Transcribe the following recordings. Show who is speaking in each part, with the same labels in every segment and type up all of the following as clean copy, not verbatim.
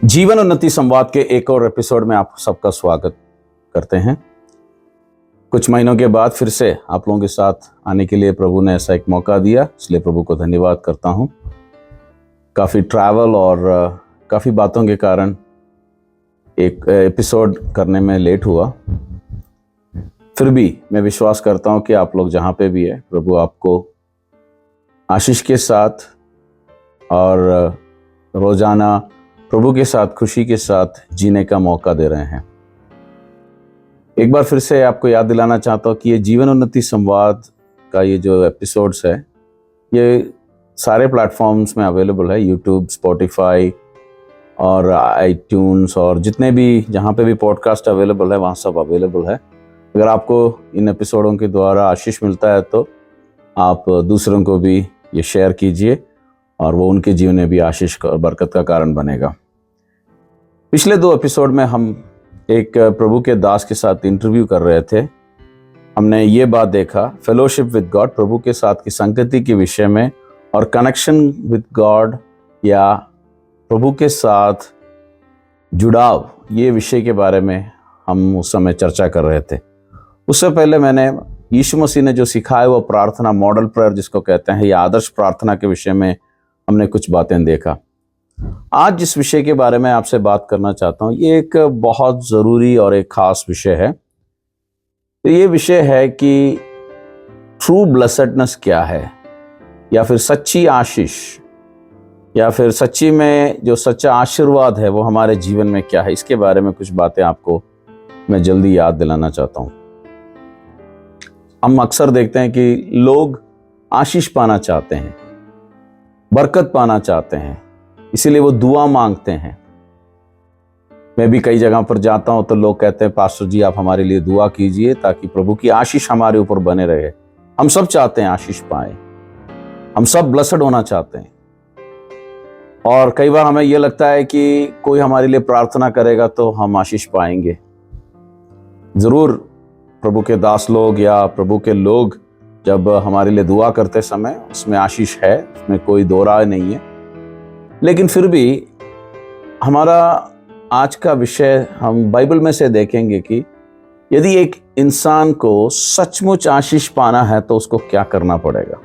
Speaker 1: जीवन उन्नति संवाद के एक और एपिसोड में आप सबका स्वागत करते हैं। कुछ महीनों के बाद फिर से आप लोगों के साथ आने के लिए प्रभु ने ऐसा एक मौका दिया, इसलिए प्रभु को धन्यवाद करता हूं। काफ़ी ट्रैवल और काफ़ी बातों के कारण एक एपिसोड करने में लेट हुआ। फिर भी मैं विश्वास करता हूं कि आप लोग जहां पे भी है, प्रभु आपको आशीष के साथ और रोजाना प्रभु के साथ खुशी के साथ जीने का मौका दे रहे हैं। एक बार फिर से आपको याद दिलाना चाहता हूँ कि ये जीवन उन्नति संवाद का ये जो एपिसोड्स है, ये सारे प्लेटफॉर्म्स में अवेलेबल है। यूट्यूब, स्पॉटिफाई और आईट्यून्स और जितने भी जहाँ पे भी पॉडकास्ट अवेलेबल है वहाँ सब अवेलेबल है। अगर आपको इन एपिसोडों के द्वारा आशीष मिलता है तो आप दूसरों को भी ये शेयर कीजिए और वो उनके जीवन में भी आशीष और बरकत का कारण बनेगा। पिछले 2 एपिसोड में हम एक प्रभु के दास के साथ इंटरव्यू कर रहे थे। हमने ये बात देखा, फेलोशिप विद गॉड, प्रभु के साथ की संगति के विषय में और कनेक्शन विद गॉड या प्रभु के साथ जुड़ाव, ये विषय के बारे में हम उस समय चर्चा कर रहे थे। उससे पहले मैंने यीशु मसीह ने जो सिखाया वो प्रार्थना, मॉडल प्रेयर जिसको कहते हैं, या आदर्श प्रार्थना के विषय में हमने कुछ बातें देखा। आज जिस विषय के बारे में आपसे बात करना चाहता हूँ, ये एक बहुत ज़रूरी और एक खास विषय है। तो ये विषय है कि ट्रू ब्लेसेडनेस क्या है, या फिर सच्ची आशीष, या फिर सच्ची में जो सच्चा आशीर्वाद है वो हमारे जीवन में क्या है। इसके बारे में कुछ बातें आपको मैं जल्दी याद दिलाना चाहता हूँ। हम अक्सर देखते हैं कि लोग आशीष पाना चाहते हैं, बरकत पाना चाहते हैं, इसीलिए वो दुआ मांगते हैं। मैं भी कई जगह पर जाता हूं तो लोग कहते हैं, पास्टर जी आप हमारे लिए दुआ कीजिए ताकि प्रभु की आशीष हमारे ऊपर बने रहे। हम सब चाहते हैं आशीष पाए, हम सब ब्लेस्ड होना चाहते हैं। और कई बार हमें यह लगता है कि कोई हमारे लिए प्रार्थना करेगा तो हम आशीष पाएंगे। जरूर प्रभु के दास लोग या प्रभु के लोग जब हमारे लिए दुआ करते समय उसमें आशीष है, उसमें कोई दो राय नहीं है। लेकिन फिर भी हमारा आज का विषय हम बाइबल में से देखेंगे कि यदि एक इंसान को सचमुच आशीष पाना है तो उसको क्या करना पड़ेगा,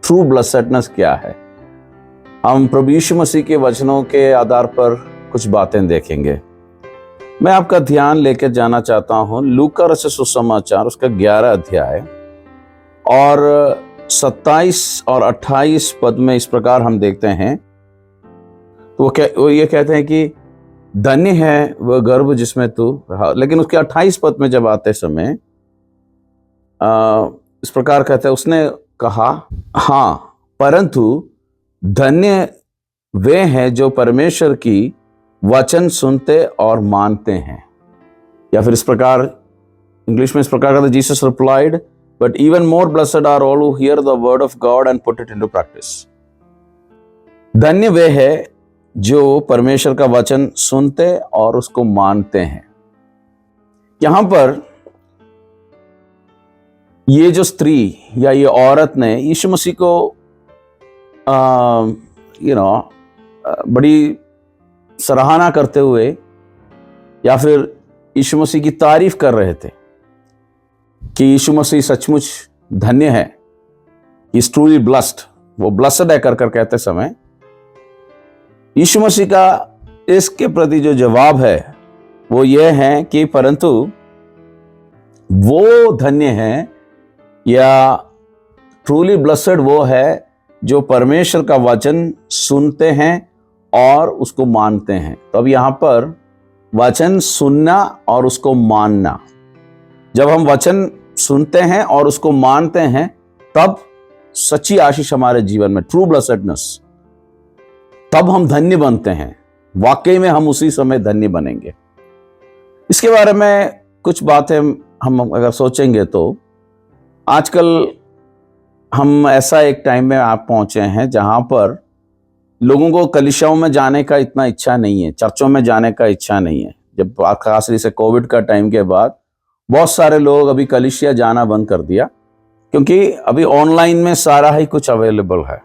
Speaker 1: ट्रू ब्लेसेडनेस क्या है। हम प्रभु यीशु मसीह के वचनों के आधार पर कुछ बातें देखेंगे। मैं आपका ध्यान लेकर जाना चाहता हूं लूका रचित सुसमाचार उसका 11 अध्याय और 27 और 28 पद में इस प्रकार हम देखते हैं। तो वो ये कहते हैं कि धन्य है वह गर्भ जिसमें तू रहा। लेकिन उसके 28 पद में जब आते समय इस प्रकार कहते हैं, उसने कहा हाँ, परंतु धन्य वे हैं जो परमेश्वर की वचन सुनते और मानते हैं। या फिर इस प्रकार इंग्लिश में इस प्रकार कहते हैं, Jesus replied, but even more blessed are all who hear the word of God and put it into practice. धन्य वे है जो परमेश्वर का वचन सुनते और उसको मानते हैं। यहां पर ये जो स्त्री या ये औरत ने यीशु मसीह को बड़ी सराहना करते हुए या फिर यीशु मसीह की तारीफ कर रहे थे कि यीशु मसीह सचमुच धन्य है, इज ट्रूली ब्लेस्ड, वो ब्लेस्ड है कर कहते समय यीशु मसीह का इसके प्रति जो जवाब है वो ये है कि परंतु वो धन्य है या ट्रूली ब्लेस्ड वो है जो परमेश्वर का वचन सुनते हैं और उसको मानते हैं। तो अब यहां पर वचन सुनना और उसको मानना, जब हम वचन सुनते हैं और उसको मानते हैं तब सच्ची आशीष हमारे जीवन में, ट्रू ब्लेसेडनेस, तब हम धन्य बनते हैं। वाकई में हम उसी समय धन्य बनेंगे। इसके बारे में कुछ बातें हम अगर सोचेंगे तो आजकल हम ऐसा एक टाइम में आप पहुंचे हैं जहां पर लोगों को कलीसियाओं में जाने का इतना इच्छा नहीं है, चर्चों में जाने का इच्छा नहीं है। जब खासतौर से कोविड का टाइम के बाद बहुत सारे लोग अभी कलीसिया जाना बंद कर दिया, क्योंकि अभी ऑनलाइन में सारा ही कुछ अवेलेबल है।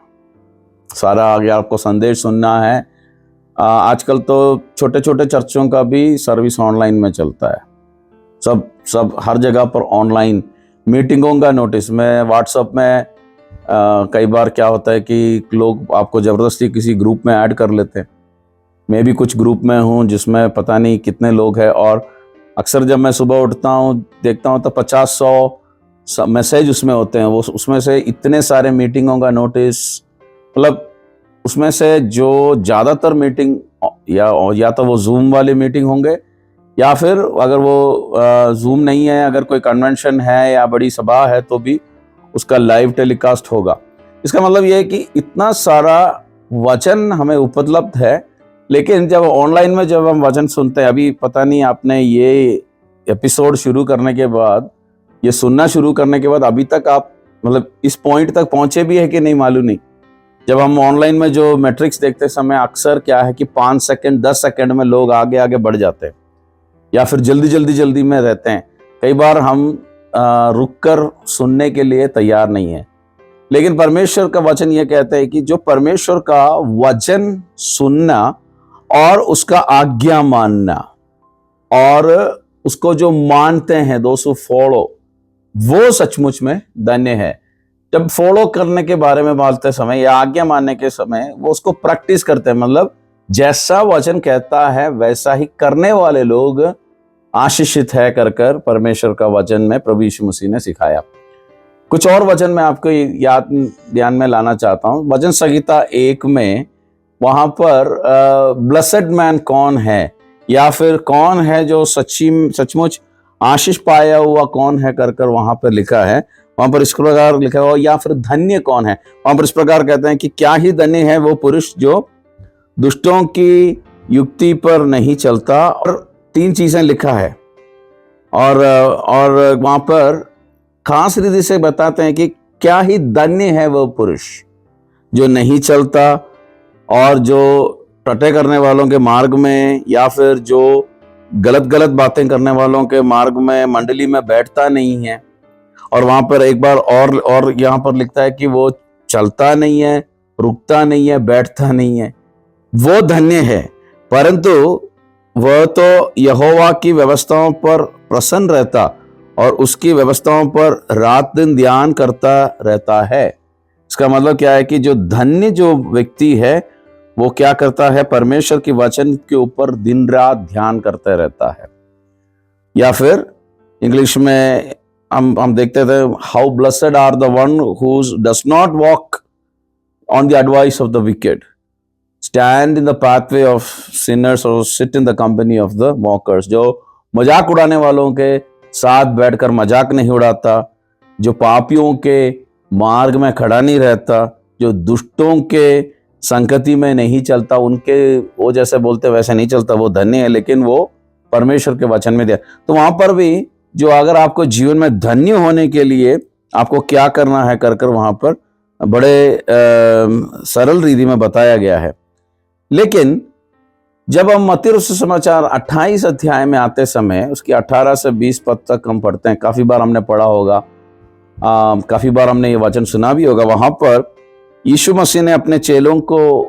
Speaker 1: सारा आगे आपको संदेश सुनना है, आजकल तो छोटे छोटे चर्चों का भी सर्विस ऑनलाइन में चलता है। सब हर जगह पर ऑनलाइन मीटिंगों का नोटिस में व्हाट्सएप में कई बार क्या होता है कि लोग आपको ज़बरदस्ती किसी ग्रुप में ऐड कर लेते हैं। मैं भी कुछ ग्रुप में हूँ जिसमें पता नहीं कितने लोग हैं, और अक्सर जब मैं सुबह उठता हूँ देखता हूँ तो 50-100 मैसेज उसमें होते हैं। वो उसमें से इतने सारे मीटिंगों का नोटिस, मतलब उसमें से जो ज़्यादातर मीटिंग या तो वो जूम वाली मीटिंग होंगे, या फिर अगर वो जूम नहीं है, अगर कोई कन्वेंशन है या बड़ी सभा है तो भी उसका लाइव टेलीकास्ट होगा। इसका मतलब ये है कि इतना सारा वचन हमें उपलब्ध है, लेकिन जब ऑनलाइन में जब हम वचन सुनते हैं, अभी पता नहीं आपने ये एपिसोड शुरू करने के बाद, ये सुनना शुरू करने के बाद अभी तक आप मतलब इस पॉइंट तक पहुंचे भी है कि नहीं मालूम नहीं। जब हम ऑनलाइन में जो मैट्रिक्स देखते समय अक्सर क्या है कि 5 सेकंड 10 सेकंड में लोग आगे आगे बढ़ जाते हैं, या फिर जल्दी में रहते हैं। कई बार हम रुक कर सुनने के लिए तैयार नहीं है। लेकिन परमेश्वर का वचन ये कहता है कि जो परमेश्वर का वचन सुनना और उसका आज्ञा मानना, और उसको जो मानते हैं दोस्त फॉलो, वो सचमुच में धन्य है। जब फॉलो करने के बारे में बोलते समय या आज्ञा मानने के समय वो उसको प्रैक्टिस करते हैं, मतलब जैसा वचन कहता है वैसा ही करने वाले लोग आशीषित है कर परमेश्वर का वचन में प्रभु यीशु मसीह ने सिखाया। कुछ और वचन मैं आपको याद ध्यान में लाना चाहता हूं। वचन संहिता 1 में वहां पर ब्लेसेड मैन कौन है, या फिर कौन है जो सचमुच आशीष पाया हुआ कौन है कर वहां पर लिखा है। वहां पर इस प्रकार लिखा हुआ, या फिर धन्य कौन है। वहां पर इस प्रकार कहते हैं कि क्या ही धन्य है वो पुरुष जो दुष्टों की युक्ति पर नहीं चलता, और 3 चीजें लिखा है। और वहां पर खास रीति से बताते हैं कि क्या ही धन्य है वो पुरुष जो नहीं चलता, और जो टटे करने वालों के मार्ग में, या फिर जो गलत बातें करने वालों के मार्ग में मंडली में बैठता नहीं है। और वहां पर एक बार और यहाँ पर लिखता है कि वो चलता नहीं है, रुकता नहीं है, बैठता नहीं है, वो धन्य है। परंतु वह तो यहोवा की व्यवस्थाओं पर प्रसन्न रहता और उसकी व्यवस्थाओं पर रात दिन ध्यान करता रहता है। इसका मतलब क्या है कि जो धन्य जो व्यक्ति है वो क्या करता है, परमेश्वर के वचन के ऊपर दिन रात ध्यान करते रहता है। या फिर इंग्लिश में हम देखते थे, how blessed are the one who does not walk on the advice of the wicked, stand in the pathway of sinners और sit in the company of the mockers. जो मजाक उड़ाने वालों के साथ बैठकर मजाक नहीं उड़ाता, जो पापियों के मार्ग में खड़ा नहीं रहता, जो दुष्टों के संगति में नहीं चलता, उनके वो जैसे बोलते वैसे नहीं चलता, वो धन्य है। लेकिन वो परमेश्वर के वचन में दिया। तो वहां पर भी जो अगर आपको जीवन में धन्य होने के लिए आपको क्या करना है कर वहां पर बड़े सरल रीति में बताया गया है। लेकिन जब हम मत्ती सुसमाचार 28 अध्याय में आते समय उसकी 18 से 20 पद तक हम पढ़ते हैं, काफी बार हमने पढ़ा होगा, काफी बार हमने ये वचन सुना भी होगा। वहां पर यीशु मसीह ने अपने चेलों को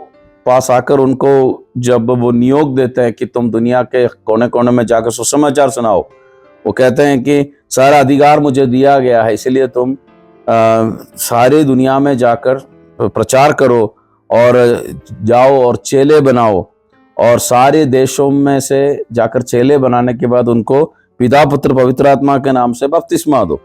Speaker 1: पास आकर उनको जब वो नियोग देते हैं कि तुम दुनिया के कोने कोने में जाकर सुसमाचार सुनाओ, वो कहते हैं कि सारा अधिकार मुझे दिया गया है, इसलिए तुम सारी दुनिया में जाकर प्रचार करो और जाओ और चेले बनाओ, और सारे देशों में से जाकर चेले बनाने के बाद उनको पिता पुत्र पवित्र आत्मा के नाम से बपतिस्मा दो।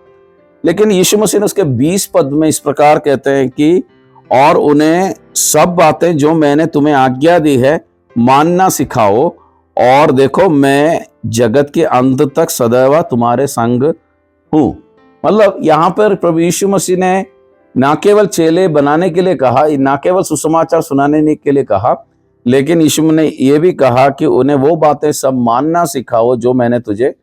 Speaker 1: लेकिन यीशु मसीह ने उसके 20 पद में इस प्रकार कहते हैं कि और उन्हें सब बातें जो मैंने तुम्हें आज्ञा दी है मानना सिखाओ, और देखो मैं जगत के अंत तक सदैव तुम्हारे संग हूं। मतलब यहाँ पर प्रभु यीशु मसीह ने ना केवल चेले बनाने के लिए कहा, ना केवल सुसमाचार सुनाने के लिए कहा, लेकिन यीशु ने यह भी कहा कि उन्हें वो बातें सब मानना सिखाओ जो मैंने तुझे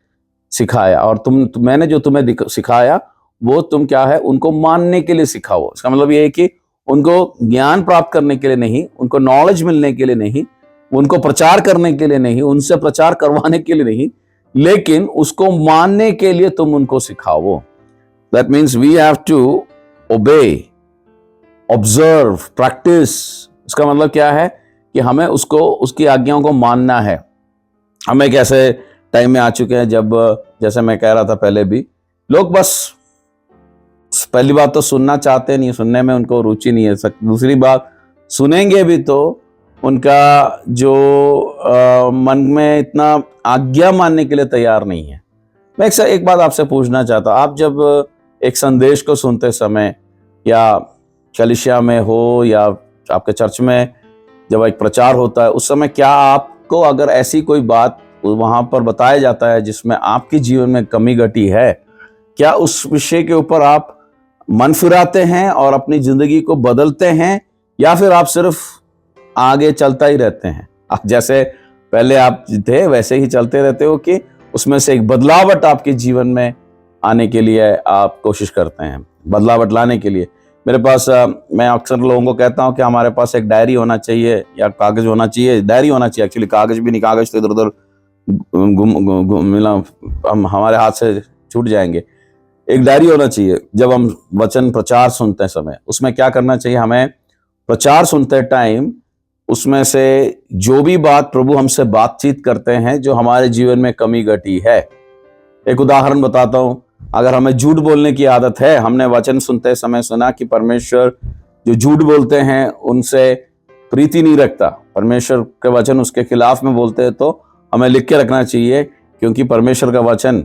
Speaker 1: सिखाया, और मैंने जो तुम्हें सिखाया वो तुम क्या है उनको मानने के लिए सिखाओ। इसका मतलब ये है कि उनको ज्ञान प्राप्त करने के लिए नहीं, उनको नॉलेज मिलने के लिए नहीं, उनको प्रचार करने के लिए नहीं, उनसे प्रचार करवाने के लिए नहीं, लेकिन उसको मानने के लिए तुम उनको सिखाओ। That means we have to obey, observe, practice. इसका मतलब क्या है कि हमें उसको, उसकी आज्ञाओं को मानना है। हम एक ऐसे टाइम में आ चुके हैं जब, जैसे मैं कह रहा था पहले भी, लोग बस पहली बात तो सुनना चाहते नहीं, सुनने में उनको रुचि नहीं है। दूसरी बात, सुनेंगे भी तो उनका जो मन में इतना आज्ञा मानने के लिए तैयार नहीं है। मैं एक बात आपसे पूछना चाहता हूं, आप जब एक संदेश को सुनते समय, या कलीसिया में हो या आपके चर्च में जब एक प्रचार होता है, उस समय क्या आपको अगर ऐसी कोई बात वहां पर बताया जाता है जिसमें आपके जीवन में कमी घटी है, क्या उस विषय के ऊपर आप मन फिराते हैं और अपनी जिंदगी को बदलते हैं, या फिर आप सिर्फ आगे चलता ही रहते हैं? जैसे पहले आप थे वैसे ही चलते रहते हो, कि उसमें से एक बदलावट आपके जीवन में आने के लिए आप कोशिश करते हैं, बदलावट लाने के लिए? मेरे पास मैं अक्सर लोगों को कहता हूं कि हमारे पास एक डायरी होना चाहिए या कागज होना चाहिए। डायरी होना चाहिए, एक्चुअली कागज भी नहीं, कागज तो इधर उधर मिला, हम हमारे हाथ से छूट जाएंगे। एक डायरी होना चाहिए। जब हम वचन प्रचार सुनते समय, उसमें क्या करना चाहिए हमें? प्रचार सुनते टाइम उसमें से जो भी बात प्रभु हमसे बातचीत करते हैं, जो हमारे जीवन में कमी घटी है। एक उदाहरण बताता हूं, अगर हमें झूठ बोलने की आदत है, हमने वचन सुनते समय सुना कि परमेश्वर जो झूठ बोलते हैं उनसे प्रीति नहीं रखता, परमेश्वर के वचन उसके खिलाफ में बोलते हैं, तो हमें लिख के रखना चाहिए, क्योंकि परमेश्वर का वचन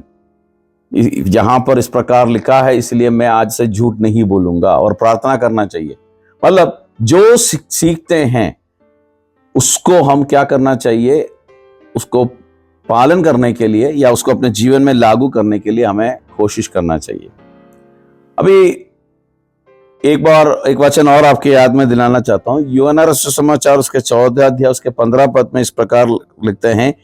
Speaker 1: जहां पर इस प्रकार लिखा है, इसलिए मैं आज से झूठ नहीं बोलूंगा। और प्रार्थना करना चाहिए। मतलब जो सीखते हैं उसको हम क्या करना चाहिए, उसको पालन करने के लिए या उसको अपने जीवन में लागू करने के लिए हमें कोशिश करना चाहिए। अभी एक बार एक वचन और आपके याद में दिलाना चाहता हूं। यूहन्ना रचित समाचार उसके 14 अध्याय उसके 15 पद में इस प्रकार लिखते हैं,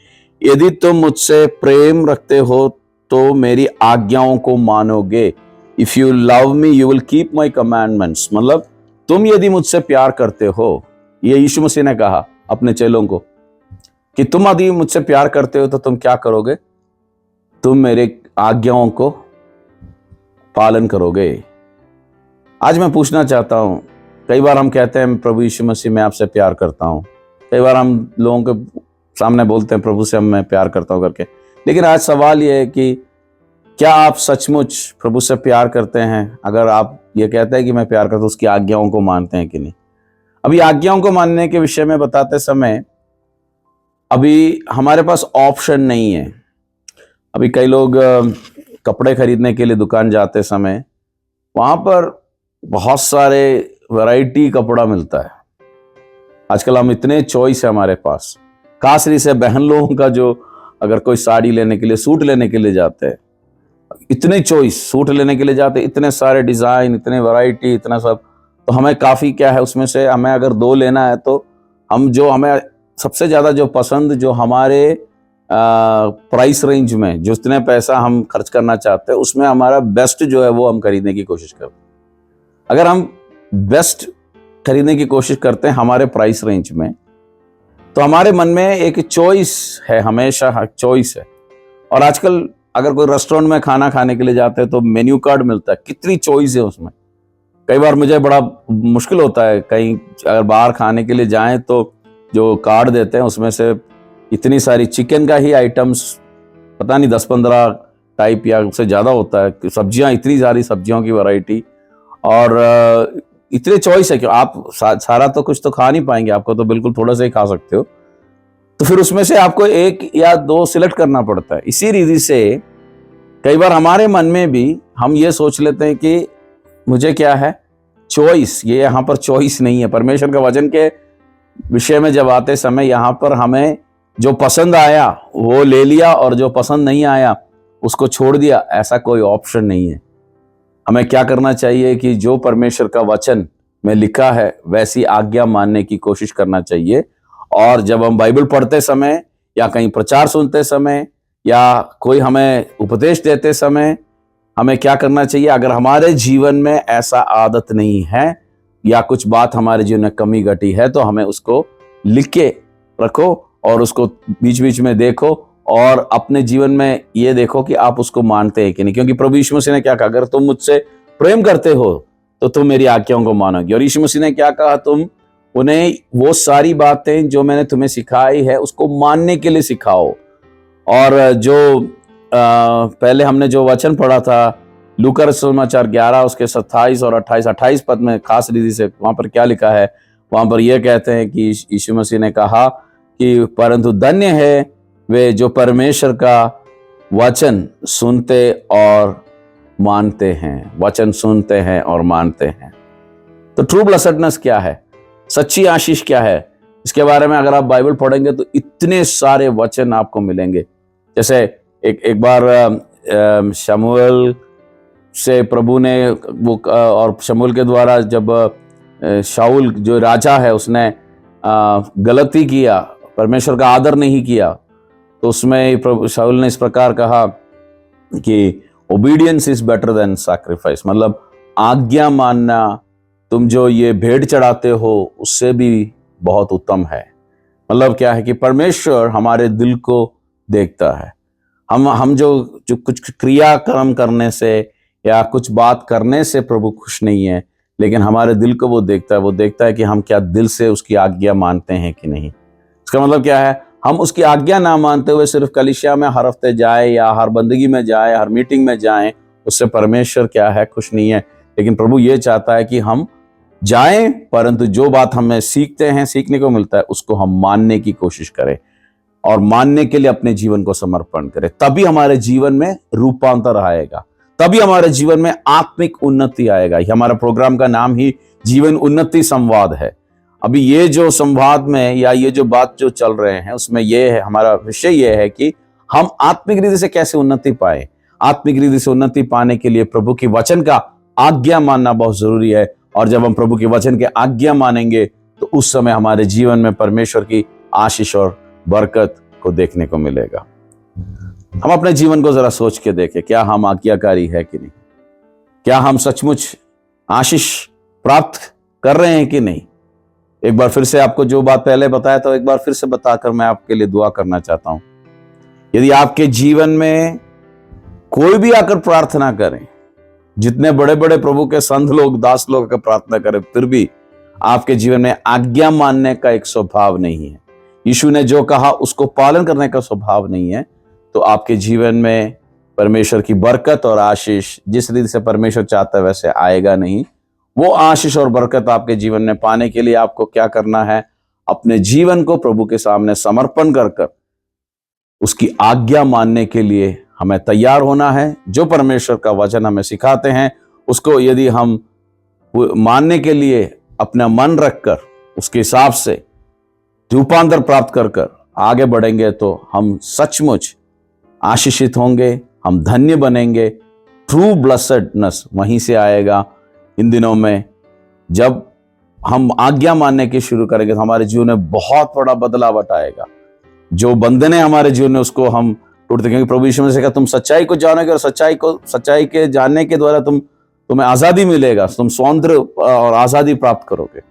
Speaker 1: यदि तुम मुझसे प्रेम रखते हो तो मेरी आज्ञाओं को मानोगे। If you love me you will keep my commandments. मतलब तुम यदि मुझसे प्यार करते हो, ये यीशु मसीह ने कहा अपने चेलों को कि तुम यदि मुझसे प्यार करते हो तो तुम क्या करोगे? तुम मेरे आज्ञाओं को पालन करोगे। आज मैं पूछना चाहता हूं, कई बार हम कहते हैं प्रभु यीशु मसीह मैं आपसे प्यार करता हूं, कई बार हम लोगों के सामने बोलते हैं प्रभु से मैं प्यार करता हूं करके, लेकिन आज सवाल यह है कि क्या आप सचमुच प्रभु से प्यार करते हैं? अगर आप ये कहते हैं कि मैं प्यार करता हूं, उसकी आज्ञाओं को मानते हैं कि नहीं? अभी आज्ञाओं को मानने के विषय में बताते समय, अभी हमारे पास ऑप्शन नहीं है। अभी कई लोग कपड़े खरीदने के लिए दुकान जाते समय, वहां पर बहुत सारे वैरायटी कपड़ा मिलता है। आजकल हम इतने चॉइस है हमारे पास, खासरी से बहन लोगों का, जो अगर कोई साड़ी लेने के लिए, सूट लेने के लिए जाते हैं, इतने चॉइस, सूट लेने के लिए जाते हैं, इतने सारे डिजाइन, इतने वैरायटी, इतना सब। तो हमें काफी क्या है उसमें से, हमें अगर 2 लेना है तो हम जो हमें सबसे ज्यादा जो पसंद, जो हमारे प्राइस रेंज में जितने पैसा हम खर्च करना चाहते हैं, उसमें हमारा बेस्ट जो है वो हम खरीदने की कोशिश करते हैं। अगर हम बेस्ट खरीदने की कोशिश करते हैं हमारे प्राइस रेंज में, तो हमारे मन में एक चॉइस है, हमेशा चॉइस है। और आजकल अगर कोई रेस्टोरेंट में खाना खाने के लिए जाते हैं तो मेन्यू कार्ड मिलता है, कितनी चॉइस है उसमें। कई बार मुझे बड़ा मुश्किल होता है, कहीं अगर बाहर खाने के लिए जाएं तो जो कार्ड देते हैं उसमें से इतनी सारी चिकन का ही आइटम्स, पता नहीं 10-15 टाइप या उससे ज़्यादा होता है। सब्जियां, इतनी सारी सब्जियों की वैरायटी, और इतने चॉइस है कि आप सारा तो कुछ तो खा नहीं पाएंगे, आपको तो बिल्कुल थोड़ा सा ही खा सकते हो। तो फिर उसमें से आपको 1 या 2 सिलेक्ट करना पड़ता है। इसी रीति से कई बार हमारे मन में भी हम ये सोच लेते हैं कि मुझे क्या है, चॉइस। ये यहाँ पर चॉइस नहीं है। परमेश्वर के वचन के विषय में जब आते समय, यहाँ पर हमें जो पसंद आया वो ले लिया और जो पसंद नहीं आया उसको छोड़ दिया, ऐसा कोई ऑप्शन नहीं है। हमें क्या करना चाहिए कि जो परमेश्वर का वचन में लिखा है वैसी आज्ञा मानने की कोशिश करना चाहिए। और जब हम बाइबल पढ़ते समय या कहीं प्रचार सुनते समय या कोई हमें उपदेश देते समय, हमें क्या करना चाहिए? अगर हमारे जीवन में ऐसा आदत नहीं है या कुछ बात हमारे जीवन में कमी घटी है, तो हमें उसको लिख के रखो और उसको बीच बीच में देखो और अपने जीवन में ये देखो कि आप उसको मानते हैं कि नहीं। क्योंकि प्रभु यीशु मसीह ने क्या कहा? अगर तुम मुझसे प्रेम करते हो तो तुम मेरी आज्ञाओं को मानोगे। और यीशु मसीह ने क्या कहा? तुम उन्हें वो सारी बातें जो मैंने तुम्हें सिखाई है उसको मानने के लिए सिखाओ। और जो पहले हमने जो वचन पढ़ा था लूका समाचार 11 उसके 27 और 28 पद में खास रीति से वहां पर क्या लिखा है, वहां पर यह कहते हैं कि यीशु मसीह ने कहा कि परंतु धन्य है वे जो परमेश्वर का वचन सुनते और मानते हैं, वचन सुनते हैं और मानते हैं। तो ट्रू ब्लेसडनेस क्या है, सच्ची आशीष क्या है, इसके बारे में अगर आप बाइबल पढ़ेंगे तो इतने सारे वचन आपको मिलेंगे। जैसे एक बार शमूएल से प्रभु ने वो और शमूएल के द्वारा जब शाऊल जो राजा है उसने गलती किया, परमेश्वर का आदर नहीं किया, तो उसमें प्रभु शाऊल ने इस प्रकार कहा कि obedience is better than sacrifice, मतलब आज्ञा मानना तुम जो ये भेंट चढ़ाते हो उससे भी बहुत उत्तम है। मतलब क्या है कि परमेश्वर हमारे दिल को देखता है। हम जो कुछ क्रियाक्रम करने से या कुछ बात करने से प्रभु खुश नहीं है, लेकिन हमारे दिल को वो देखता है। वो देखता है कि हम क्या दिल से उसकी आज्ञा मानते हैं कि नहीं। इसका मतलब क्या है, हम उसकी आज्ञा ना मानते हुए सिर्फ कलीसिया में हर हफ्ते जाए या हर बंदगी में जाए, हर मीटिंग में जाएं, उससे परमेश्वर क्या है, खुश नहीं है। लेकिन प्रभु ये चाहता है कि हम जाएं, परंतु जो बात हमें सीखने को मिलता है उसको हम मानने की कोशिश करें और मानने के लिए अपने जीवन को समर्पण करें। तभी हमारे जीवन में रूपांतर आएगा, तभी हमारे जीवन में आत्मिक उन्नति आएगा। हमारा प्रोग्राम का नाम ही जीवन उन्नति संवाद है। अभी ये जो संवाद में या ये जो बात जो चल रहे हैं उसमें ये है, हमारा विषय ये है कि हम आत्मिक रीति से कैसे उन्नति पाए। आत्मिक रीति से उन्नति पाने के लिए प्रभु की वचन का आज्ञा मानना बहुत जरूरी है। और जब हम प्रभु के वचन के आज्ञा मानेंगे तो उस समय हमारे जीवन में परमेश्वर की आशीष और बरकत को देखने को मिलेगा। हम अपने जीवन को जरा सोच के देखें, क्या हम आज्ञाकारी है कि नहीं, क्या हम सचमुच आशीष प्राप्त कर रहे हैं कि नहीं। एक बार फिर से आपको जो बात पहले बताया था एक बार फिर से बताकर मैं आपके लिए दुआ करना चाहता हूं। यदि आपके जीवन में कोई भी आकर प्रार्थना करें, जितने बड़े बड़े प्रभु के संत लोग, दास लोग आकर प्रार्थना करें, फिर भी आपके जीवन में आज्ञा मानने का एक स्वभाव नहीं है, यीशु ने जो कहा उसको पालन करने का स्वभाव नहीं है, तो आपके जीवन में परमेश्वर की बरकत और आशीष जिस रीति से परमेश्वर चाहता है वैसे आएगा नहीं। वो आशीष और बरकत आपके जीवन में पाने के लिए आपको क्या करना है, अपने जीवन को प्रभु के सामने समर्पण कर उसकी आज्ञा मानने के लिए हमें तैयार होना है। जो परमेश्वर का वचन हमें सिखाते हैं उसको यदि हम मानने के लिए अपना मन रखकर उसके हिसाब से रूपांतर प्राप्त कर आगे बढ़ेंगे तो हम सचमुच आशीषित होंगे, हम धन्य बनेंगे। ट्रू ब्लेसडनेस वहीं से आएगा। इन दिनों में जब हम आज्ञा मानने की शुरू करेंगे तो हमारे जीवन में बहुत बड़ा बदलाव आएगा। जो बंधने हमारे जीवन में उसको हम टूटते, क्योंकि प्रभु यीशु मसीह ने कहा तुम सच्चाई को जानोगे और सच्चाई के जानने के द्वारा तुम्हें आजादी मिलेगा, तुम स्वातंत्र और आजादी प्राप्त करोगे।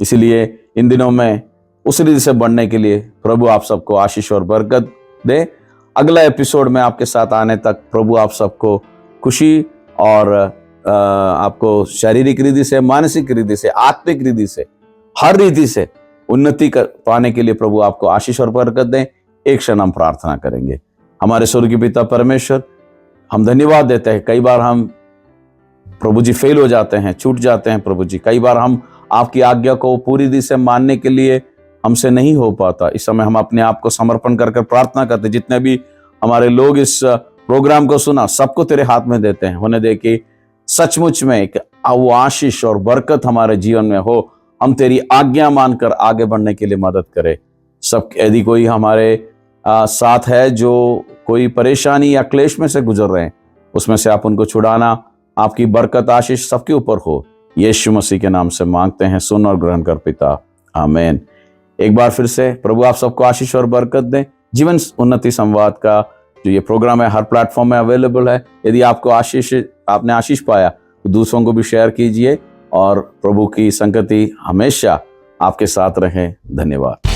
Speaker 1: इसीलिए इन दिनों में उस रीति से बढ़ने के लिए प्रभु आप सबको आशीष और बरकत दे। अगला एपिसोड में आपके साथ आने तक प्रभु आप सबको खुशी और आपको शारीरिक रीति से, मानसिक रीति से, आत्मिक रीति से, हर रीति से उन्नति पाने के लिए प्रभु आपको आशीष और बरकत दें। एक क्षण हम प्रार्थना करेंगे। हमारे स्वर्गीय पिता परमेश्वर, हम धन्यवाद देते हैं। कई बार हम प्रभु जी फेल हो जाते हैं, छूट जाते हैं प्रभु जी। कई बार हम आपकी आज्ञा को पूरी रीति से मानने के लिए हमसे नहीं हो पाता। इस समय हम अपने आप को समर्पण कर प्रार्थना करते, जितने भी हमारे लोग इस प्रोग्राम को सुना सबको तेरे हाथ में देते हैं। होने दे कि सचमुच में वो आशीष और बरकत हमारे जीवन में हो। हम तेरी आज्ञा मानकर आगे बढ़ने के लिए मदद करे। सब यदि कोई हमारे साथ है जो कोई परेशानी या क्लेश में से गुजर रहे हैं, उसमें से आप उनको छुड़ाना, आपकी बरकत आशीष सबके ऊपर हो। यीशु मसीह के नाम से मांगते हैं, सुन और ग्रहण कर पिता, आमीन। एक बार फिर से प्रभु आप सबको आशीष और बरकत दें। जीवन उन्नति संवाद का जो ये प्रोग्राम है हर प्लेटफॉर्म में अवेलेबल है। यदि आपको आपने आशीष पाया तो दूसरों को भी शेयर कीजिए और प्रभु की संगति हमेशा आपके साथ रहे। धन्यवाद।